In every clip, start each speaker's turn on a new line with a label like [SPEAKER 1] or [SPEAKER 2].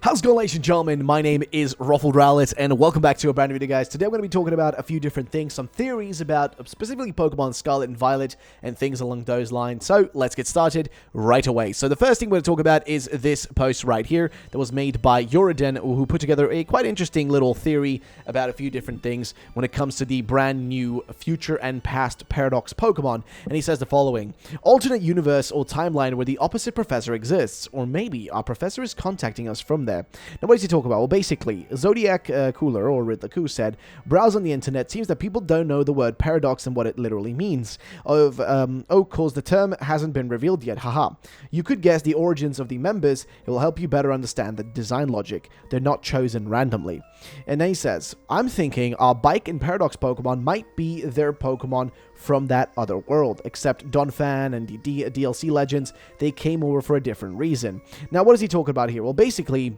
[SPEAKER 1] How's it going, ladies and gentlemen? My name is RUFFLEDLIVE, and welcome back to a brand new video, guys. Today I'm going to be talking about a few different things, some theories about specifically Pokemon Scarlet and Violet, and things along those lines. So let's get started right away. So the first thing we're going to talk about is this post right here that was made by Yorodin, who put together a quite interesting little theory about a few different things when it comes to the brand new future and past Paradox Pokemon. And he says the following: alternate universe or timeline where the opposite professor exists, or maybe our professor is contacting us from there. Now, what does he talk about? Well, basically, Zodiac Cooler, or Riddler Coo, said, browse on the internet, seems that people don't know the word paradox and what it literally means. Cause the term hasn't been revealed yet, haha. You could guess the origins of the members. It will help you better understand the design logic. They're not chosen randomly. And then he says, I'm thinking our Bike and Paradox Pokemon might be their Pokemon from that other world, except Donphan and the DLC Legends, they came over for a different reason. Now, what is he talking about here? Well, basically,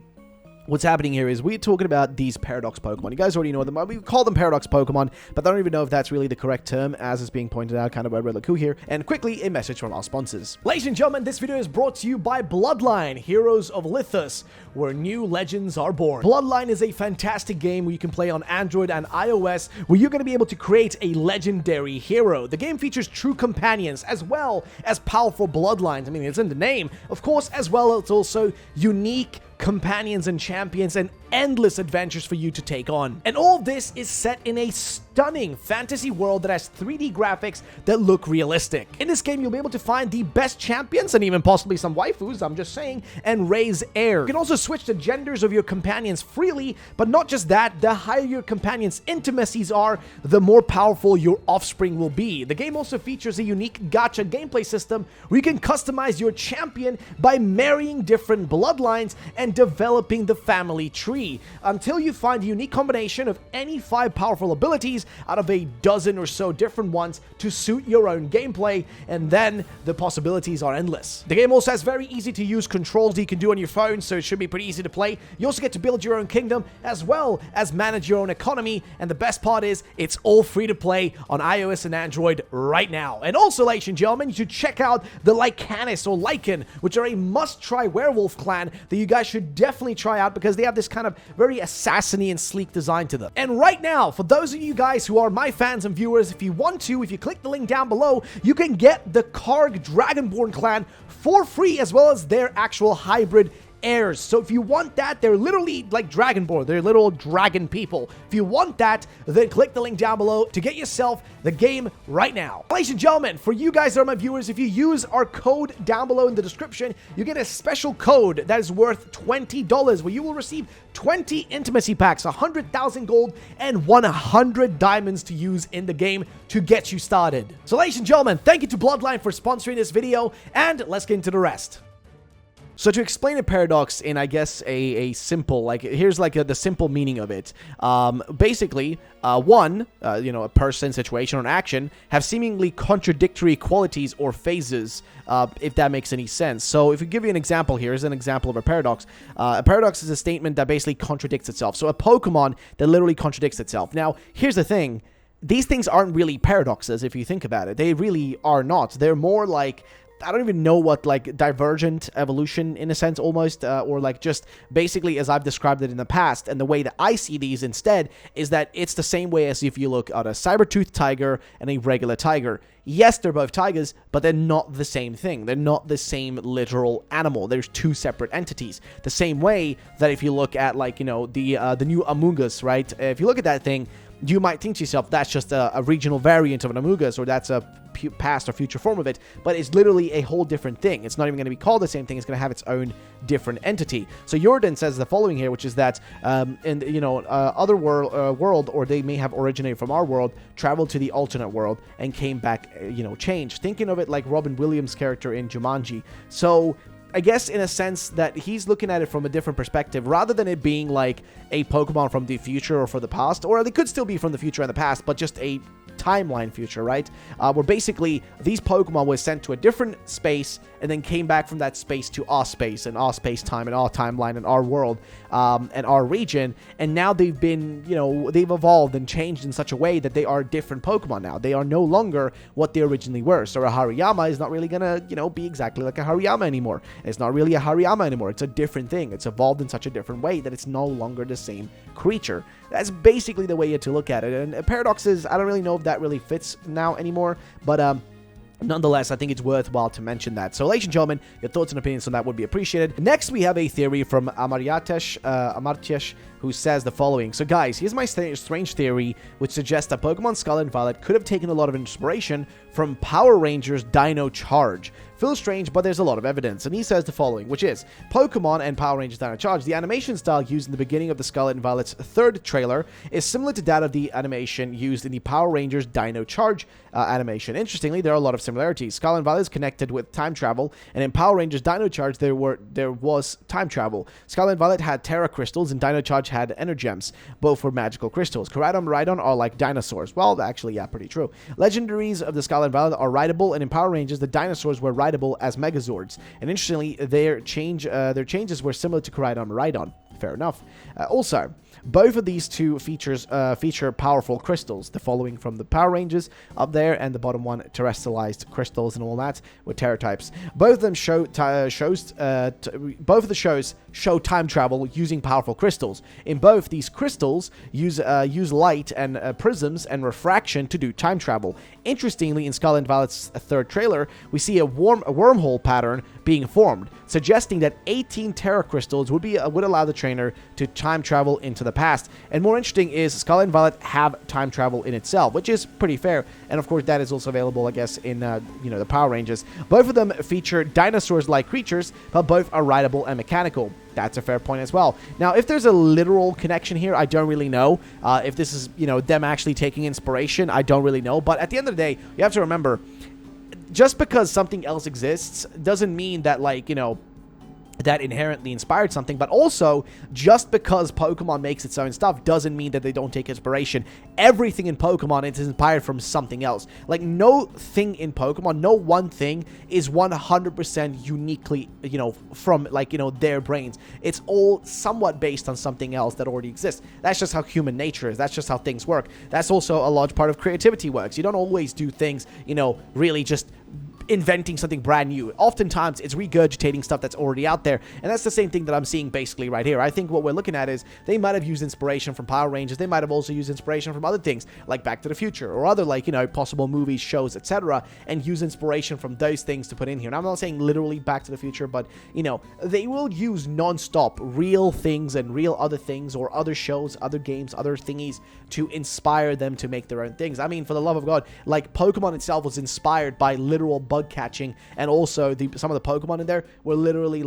[SPEAKER 1] what's happening here is we're talking about these Paradox Pokemon. You guys already know them. We call them Paradox Pokemon, but I don't even know if that's really the correct term, as is being pointed out kind of by Riddler Coo here. And quickly, a message from our sponsors. Ladies and gentlemen, this video is brought to you by Bloodline, Heroes of Lithus, where new legends are born. Bloodline is a fantastic game where you can play on Android and iOS, where you're going to be able to create a legendary hero. The game features true companions, as well as powerful bloodlines. I mean, it's in the name, of course, as well as also unique companions and champions and endless adventures for you to take on. And all of this is set in a stunning fantasy world that has 3D graphics that look realistic. In this game, you'll be able to find the best champions and even possibly some waifus, I'm just saying, and raise heirs. You can also switch the genders of your companions freely, but not just that, the higher your companions' intimacies are, the more powerful your offspring will be. The game also features a unique gacha gameplay system where you can customize your champion by marrying different bloodlines and developing the family tree until you find a unique combination of any 5 powerful abilities out of a dozen or so different ones to suit your own gameplay, and then the possibilities are endless. The game also has very easy to use controls that you can do on your phone, so it should be pretty easy to play. You also get to build your own kingdom as well as manage your own economy, and the best part is it's all free to play on iOS and Android right now. And also, ladies and gentlemen, you should check out the Lycanis or Lycan, which are a must-try werewolf clan that you guys should definitely try out because they have this kind of very assassiny and sleek design to them. And right now, for those of you guys who are my fans and viewers, if you want to, if you click the link down below, you can get the Karg Dragonborn clan for free, as well as their actual hybrid heirs. So if you want that, they're literally like Dragonborn. They're little dragon people. If you want that, then click the link down below to get yourself the game right now. Ladies and gentlemen, for you guys that are my viewers, if you use our code down below in the description, you get a special code that is worth $20, where you will receive 20 intimacy packs, 100,000 gold, and 100 diamonds to use in the game to get you started. So ladies and gentlemen, thank you to Bloodline for sponsoring this video, and let's get into the rest. So to explain a paradox in, I guess, a simple, like, here's like the simple meaning of it. Basically, a person, situation, or an action have seemingly contradictory qualities or phases, if that makes any sense. So if we give you an example here, here's an example of a paradox. A paradox is a statement that basically contradicts itself. So a Pokemon that literally contradicts itself. Now, here's the thing. These things aren't really paradoxes if you think about it. They really are not. They're more like, I don't even know what, like, divergent evolution in a sense almost, or like just basically as I've described it in the past. And the way that I see these instead is that it's the same way as if you look at a saber-toothed tiger and a regular tiger. Yes, they're both tigers, but they're not the same thing. They're not the same literal animal. There's 2 separate entities. The same way that if you look at, like, you know, the new Amogus, right? If you look at that thing, you might think to yourself, that's just a regional variant of an Amogus, or that's a past or future form of it, but it's literally a whole different thing. It's not even going to be called the same thing. It's going to have its own different entity. So Jordan says the following here, which is that other world, or they may have originated from our world, traveled to the alternate world and came back, changed. Thinking of it like Robin Williams' character in Jumanji. So I guess in a sense that he's looking at it from a different perspective, rather than it being like a Pokemon from the future or from the past, or they could still be from the future and the past, but just a timeline future, right? Where basically these Pokemon were sent to a different space and then came back from that space to our space and our space-time and our timeline and our world and our region, and now they've been, they've evolved and changed in such a way that they are different Pokemon now. They are no longer what they originally were. So a Hariyama is not really gonna, be exactly like a Hariyama anymore. It's not really a Hariyama anymore. It's a different thing. It's evolved in such a different way that it's no longer the same creature. That's basically the way you have to look at it. And paradoxes, I don't really know if that really fits now anymore, but nonetheless, I think it's worthwhile to mention that. So, ladies and gentlemen, your thoughts and opinions on that would be appreciated. Next, we have a theory from Amartyesh, who says the following. So, guys, here's my strange theory, which suggests that Pokemon Scarlet and Violet could have taken a lot of inspiration from Power Rangers Dino Charge. Feels strange, but there's a lot of evidence. And he says the following, which is, Pokemon and Power Rangers Dino Charge, the animation style used in the beginning of the Scarlet and Violet's third trailer is similar to that of the animation used in the Power Rangers Dino Charge animation. Interestingly, there are a lot of similarities. Scarlet and Violet is connected with time travel, and in Power Rangers Dino Charge, there was time travel. Scarlet and Violet had Terra Crystals, and Dino Charge had Energems. Both were magical crystals. Koraidon and Miraidon are like dinosaurs. Well, actually, yeah, pretty true. Legendaries of the Scarlet and Violet are rideable, and in Power Rangers, the dinosaurs were rideable as Megazords. And interestingly, their changes were similar to Koraidon and Miraidon. Fair enough. Also, both of these two feature powerful crystals. The following from the Power Rangers up there, and the bottom one, terrestrialized crystals and all that with Terra types. Both of them both of the shows show time travel using powerful crystals. In both, these crystals use light and prisms and refraction to do time travel. Interestingly, in Scarlet and Violet's third trailer, we see a wormhole pattern being formed, suggesting that 18 Terra crystals would allow the trainer to time travel into the past. And more interesting is Scarlet and Violet have time travel in itself, which is pretty fair. And of course, that is also available, I guess, in the Power Rangers. Both of them feature dinosaurs-like creatures, but both are rideable and mechanical. That's a fair point as well. Now, if there's a literal connection here, I don't really know. If this is, them actually taking inspiration, I don't really know. But at the end of the day, you have to remember, just because something else exists doesn't mean that, that inherently inspired something, but also just because Pokemon makes its own stuff doesn't mean that they don't take inspiration. Everything in Pokemon is inspired from something else. Like, no thing in Pokemon, no one thing is 100% uniquely, from, their brains. It's all somewhat based on something else that already exists. That's just how human nature is. That's just how things work. That's also a large part of creativity works. You don't always do things, really just inventing something brand new. Oftentimes, it's regurgitating stuff that's already out there, and that's the same thing that I'm seeing basically right here. I think what we're looking at is they might have used inspiration from Power Rangers. They might have also used inspiration from other things, like Back to the Future, or other, possible movies, shows, etc., and use inspiration from those things to put in here. And I'm not saying literally Back to the Future, but, they will use non-stop real things and real other things, or other shows, other games, other thingies, to inspire them to make their own things. I mean, for the love of God, Pokemon itself was inspired by literal bug catching, and also some of the Pokemon in there were literally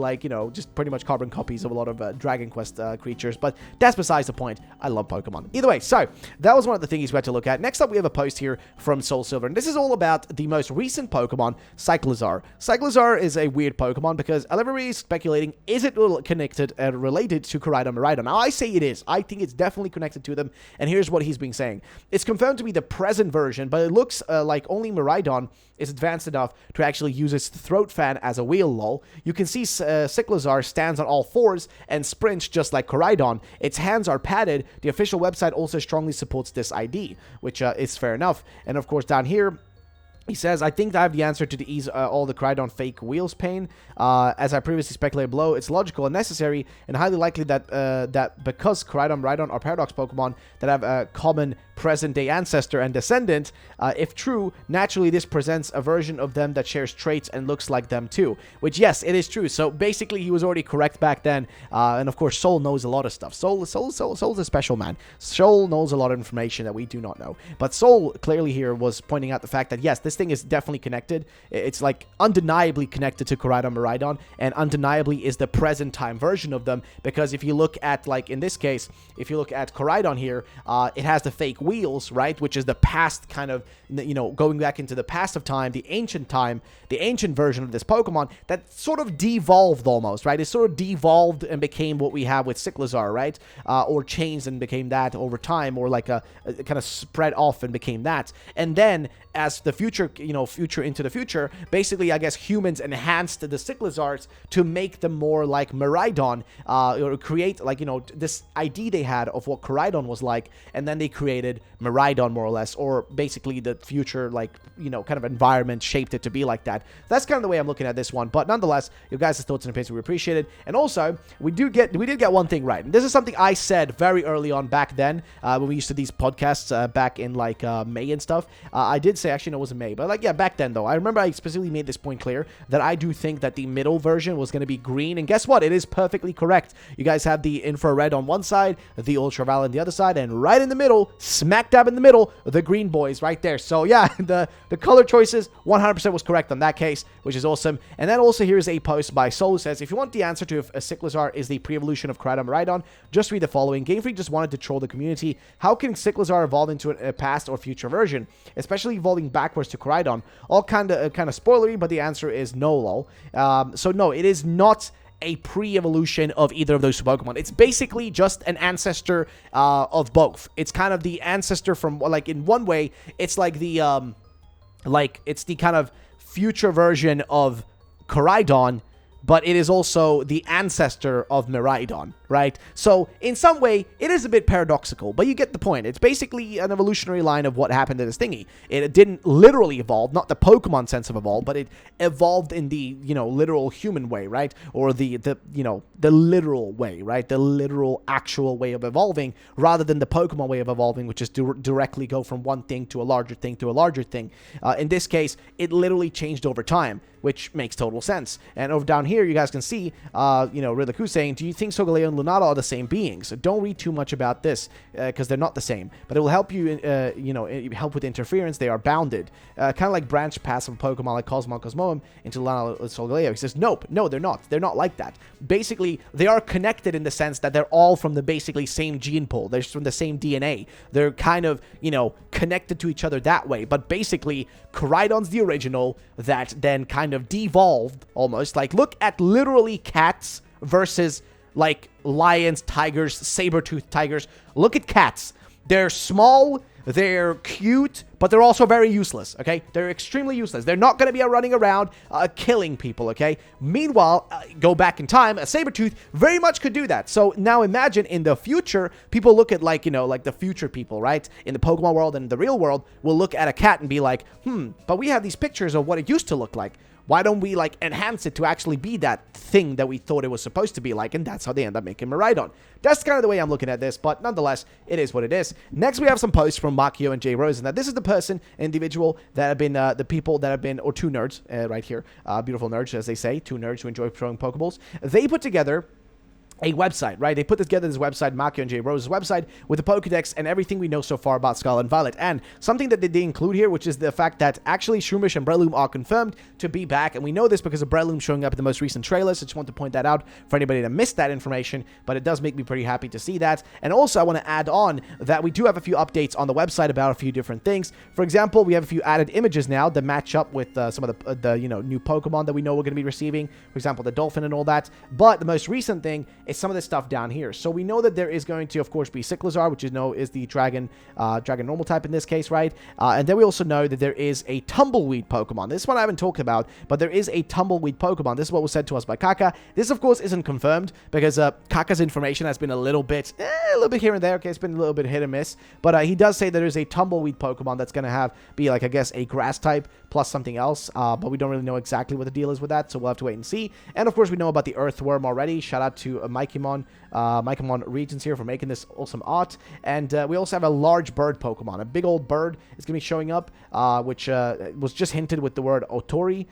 [SPEAKER 1] just pretty much carbon copies of a lot of Dragon Quest creatures, but that's besides the point. I love Pokemon. Either way, so that was one of the things we had to look at. Next up, we have a post here from Soul Silver, and this is all about the most recent Pokemon, Cyclizar. Cyclizar is a weird Pokemon because everybody is speculating, is it connected and related to Koraidon and Miraidon? Now, I say it is. I think it's definitely connected to them, and here's what he's been saying. It's confirmed to be the present version, but it looks like only Miraidon is advanced enough to actually use its throat fan as a wheel, lol. You can see Cyclazar stands on all fours and sprints just like Koraidon. Its hands are padded. The official website also strongly supports this ID, which is fair enough. And of course, down here, he says, I think I have the answer to the ease all the Koraidon fake wheels pain. As I previously speculated below, it's logical and necessary and highly likely that because Koraidon and Miraidon are paradox Pokemon that have a common present-day ancestor and descendant, if true, naturally this presents a version of them that shares traits and looks like them too. Which, yes, it is true. So basically, he was already correct back then. And of course, Soul knows a lot of stuff. Soul's a special man. Soul knows a lot of information that we do not know. But Soul clearly here was pointing out the fact that, yes, this thing is definitely connected. It's undeniably connected to Koraidon and Miraidon, and undeniably is the present time version of them, because if you look at, in this case, if you look at Koraidon here, it has the fake wheel wheels, right, which is the past kind of, you know, going back into the past of time, the ancient version of this Pokemon that sort of devolved almost, right? It sort of devolved and became what we have with Cyclizar, right? Or changed and became that over time, or like a kind of spread off and became that. And then as the future, you know, future into the future, basically, I guess humans enhanced the Cyclizars to make them more like Miraidon, or create, like, you know, this idea they had of what Koraidon was like, and then they created Miraidon, more or less, or basically the future, like, you know, kind of environment shaped it to be like that. That's kind of the way I'm looking at this one, but nonetheless, your guys' thoughts and opinions we appreciate it. And also, we did get one thing right, and this is something I said very early on back then, when we used to do these podcasts back in like May and stuff. I did say, actually no, it wasn't May, but like, yeah, back then though, I remember I specifically made this point clear that I do think that the middle version was going to be green, and guess what? It is perfectly correct. You guys have the infrared on one side, the ultraviolet on the other side, and right in the middle, smack dab in the middle, the green boys right there. So yeah, the color choices 100% was correct on that case, which is awesome. And then also here's a post by Soul, who says, if you want the answer to if a Cyclazar is the pre-evolution of Koraidon Miraidon, just read the following. Game Freak just wanted to troll the community. How can Cyclazar evolve into a past or future version, especially evolving backwards to Koraidon? All kind of spoilery, but the answer is no, lol. So no, it is not a pre-evolution of either of those two Pokemon. It's basically just an ancestor of both. It's kind of the ancestor from, like, in one way, it's like the it's the kind of future version of Koraidon, but it is also the ancestor of Miraidon, right? So, in some way, it is a bit paradoxical, but you get the point. It's basically an evolutionary line of what happened to this thingy. It didn't literally evolve, not the Pokemon sense of evolve, but it evolved in the, you know, literal human way, right? Or the you know, the literal way, right? The literal, actual way of evolving, rather than the Pokemon way of evolving, which is directly go from one thing to a larger thing to a larger thing. In this case, it literally changed over time, which makes total sense. And over down here, you guys can see, you know, Riddleku saying, do you think Solgaleo and Lunala are the same beings? Don't read too much about this, because they're not the same. But it will help you, you know, help with interference. They are bounded. Kind of like branch paths of Pokemon like Cosmo and Cosmoem into Lunala and Solgaleo. He says, nope, no, they're not. They're not like that. Basically, they are connected in the sense that they're all from the basically same gene pool. They're from the same DNA. They're kind of, you know, connected to each other that way. But basically, Koraidon's the original that then kind of devolved almost. Like, look at literally cats versus like lions, tigers, saber-toothed tigers. Look at cats. They're small, they're cute, but they're also very useless, okay? They're extremely useless. They're not going to be running around killing people, okay? Meanwhile, go back in time, a saber-tooth very much could do that. So now imagine in the future, people look at, like, you know, like the future people, right? In the Pokemon world and the real world, will look at a cat and be like, but we have these pictures of what it used to look like. Why don't we, like, enhance it to actually be that thing that we thought it was supposed to be like? And that's how they end up making Miraidon. That's kind of the way I'm looking at this, but nonetheless, it is what it is. Next, we have some posts from Makio and J. Rose. Now, this is the person, individual, that have been, the people that have been, or two nerds, right here. Beautiful nerds, as they say. Two nerds who enjoy throwing Pokeballs. They put together a website, right? They put together this website, Makio and J. Rose's website, with the Pokedex and everything we know so far about Scarlet and Violet. And something that they did include here, which is the fact that actually Shroomish and Breloom are confirmed to be back. And we know this because of Breloom showing up in the most recent trailer. So I just want to point that out for anybody that missed that information. But it does make me pretty happy to see that. And also, I want to add on that we do have a few updates on the website about a few different things. For example, we have a few added images now that match up with some of the you know, new Pokemon that we know we're going to be receiving. For example, the Dolphin and all that. But the most recent thing is some of this stuff down here. So we know that there is going to, of course, be Cyclazar, which is the dragon normal type in this case, right? And then we also know that there is a Tumbleweed Pokemon. This one I haven't talked about, but there is a Tumbleweed Pokemon. This is what was said to us by Kaka. This, of course, isn't confirmed because Kaka's information has been a little bit here and there. Okay, it's been a little bit hit and miss, but he does say there is a Tumbleweed Pokemon that's going to be like, I guess, a grass type plus something else, but we don't really know exactly what the deal is with that, so we'll have to wait and see. And of course, we know about the Earthworm already. Shout out to Mikemon Regions here for making this awesome art. And we also have a large bird Pokemon. A big old bird is going to be showing up, which was just hinted with the word Otori.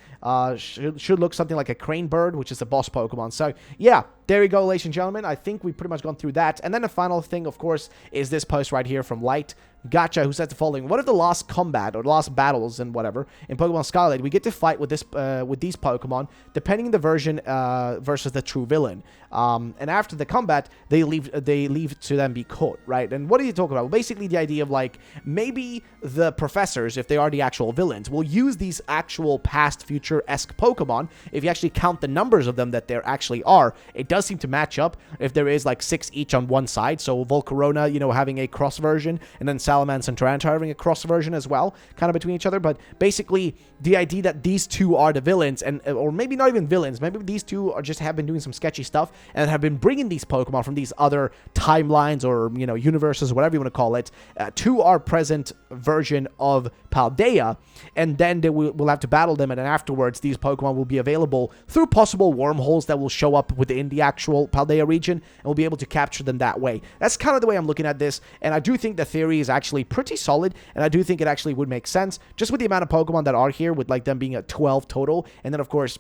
[SPEAKER 1] Should look something like a crane bird, which is a boss Pokemon. So, yeah, there we go, ladies and gentlemen. I think we've pretty much gone through that. And then the final thing, of course, is this post right here from Light Gotcha, who says the following: what if the last combat or the last battles and whatever in Pokemon Scarlet, we get to fight with these Pokemon, depending on the version versus the true villain. And after the combat, combat, they leave to them be caught, right? And what are you talking about? Well, basically the idea of like maybe the professors, if they are the actual villains, will use these actual past future-esque Pokemon. If you actually count the numbers of them that there actually are, it does seem to match up. If there is like 6 each on one side, so Volcarona, you know, having a cross version, and then Salamence and Tyranitar having a cross version as well, kind of between each other. But basically the idea that these two are the villains, and or maybe not even villains, maybe these two are just have been doing some sketchy stuff and have been bringing these Pokemon from these other timelines or, you know, universes, whatever you want to call it, to our present version of Paldea, and then we'll have to battle them, and then afterwards these Pokemon will be available through possible wormholes that will show up within the actual Paldea region, and we'll be able to capture them that way. That's kind of the way I'm looking at this, and I do think the theory is actually pretty solid, and I do think it actually would make sense, just with the amount of Pokemon that are here, with like them being at 12 total, and then of course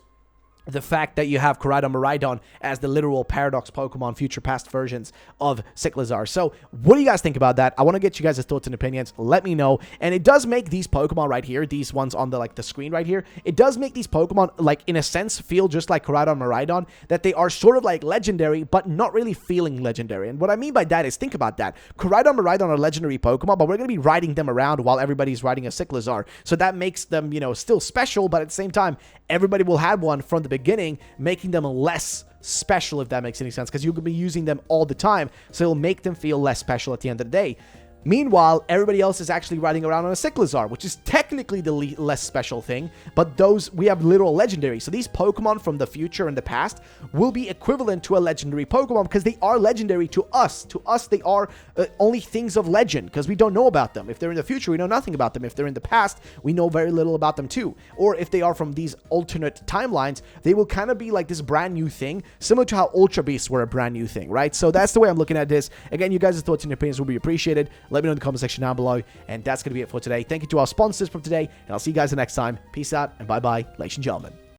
[SPEAKER 1] the fact that you have Koraidon Miraidon as the literal Paradox Pokemon future past versions of Cyclizar. So what do you guys think about that? I want to get you guys' thoughts and opinions. Let me know. And it does make these Pokemon right here, these ones on the like the screen right here, it does make these Pokemon like in a sense feel just like Koraidon Miraidon, that they are sort of like legendary but not really feeling legendary. And what I mean by that is, think about that. Koraidon Miraidon are legendary Pokemon, but we're going to be riding them around while everybody's riding a Cyclazar. So that makes them, you know, still special, but at the same time everybody will have one from the beginning, making them less special, if that makes any sense, because you could be using them all the time, so it'll make them feel less special at the end of the day. Meanwhile, everybody else is actually riding around on a Cyclazar, which is technically the less special thing, but those, we have literal legendary. So these Pokemon from the future and the past will be equivalent to a legendary Pokemon because they are legendary to us. To us, they are only things of legend because we don't know about them. If they're in the future, we know nothing about them. If they're in the past, we know very little about them too. Or if they are from these alternate timelines, they will kind of be like this brand new thing, similar to how Ultra Beasts were a brand new thing, right? So that's the way I'm looking at this. Again, you guys' thoughts and opinions will be appreciated. Let me know in the comment section down below. And that's going to be it for today. Thank you to our sponsors from today. And I'll see you guys the next time. Peace out and bye-bye, ladies and gentlemen.